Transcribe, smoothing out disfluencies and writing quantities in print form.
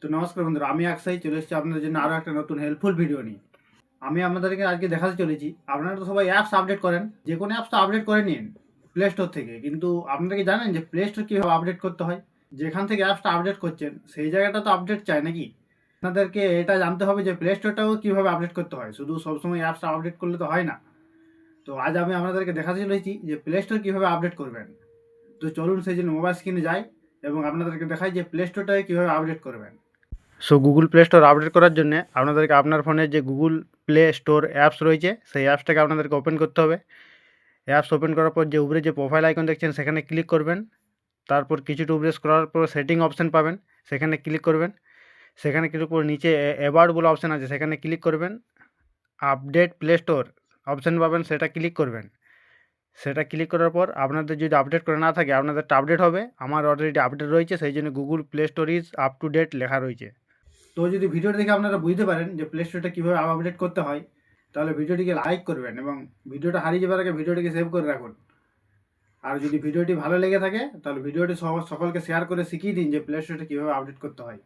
তো নমস্কার বন্ধুরা, আমি আকসাই চলে এসেছি আপনাদের জন্য আরও একটা নতুন হেল্পফুল ভিডিও নিয়ে। আমি আপনাদেরকে আজকে দেখাতে চলেছি, আপনারা তো সবাই অ্যাপস আপডেট করেন, যে কোনো অ্যাপস তো আপডেট করে নিন প্লে স্টোর থেকে, কিন্তু আপনারা কি জানেন যে প্লে স্টোর কীভাবে আপডেট করতে হয়? যেখান থেকে অ্যাপসটা আপডেট করছেন সেই জায়গাটা তো আপডেট চাই নাকি? আপনাদেরকে এটা জানতে হবে যে প্লে স্টোরটাও কীভাবে আপডেট করতে হয়, শুধু সবসময় অ্যাপসটা আপডেট করলে তো হয় না। তো আজ আমি আপনাদেরকে দেখাতে চলেছি যে প্লে স্টোর কীভাবে আপডেট করবেন। তো চলুন সেই জন্য মোবাইল স্ক্রিনে যাই এবং আপনাদেরকে দেখাই যে প্লে স্টোরটাকে কীভাবে আপডেট করবেন। So Google play store update করার জন্য আপনাদেরকে আপনার ফোনে যে গুগল প্লে স্টোর অ্যাপস রয়েছে সেই অ্যাপসটাকে আপনাদেরকে ওপেন করতে হবে। অ্যাপস ওপেন করার পর যে উপরে যে প্রোফাইল আইকন দেখছেন সেখানে ক্লিক করবেন। তারপর কিছুটা উপরে স্ক্রল পর সেটিং অপশান পাবেন, সেখানে ক্লিক করবেন। সেখানে ক্লিক করে নিচে অ্যাবাউট বলে অপশান আছে, সেখানে ক্লিক করবেন। আপডেট প্লে স্টোর অপশান পাবেন, সেটা ক্লিক করবেন। সেটা ক্লিক করার পর আপনাদের যদি আপডেট করা না থাকে আপনাদেরটা আপডেট হবে। আমার অলরেডি আপডেট রয়েছে, সেই জন্য Google play store is up to date লেখা রয়েছে। তো যদি ভিডিওটা দেখে আপনারা বুঝতে পারেন যে প্লে স্টোরটা কীভাবে আপডেট করতে হয়, তাহলে ভিডিওটিকে লাইক করবেন এবং ভিডিওটা হারিয়ে যাবার আগে ভিডিওটিকে সেভ করে রাখুন। আর যদি ভিডিওটি ভালো লেগে থাকে তাহলে ভিডিওটি সকলকে শেয়ার করে শিখিয়ে দিন যে প্লে স্টোরটা কীভাবে আপডেট করতে হয়।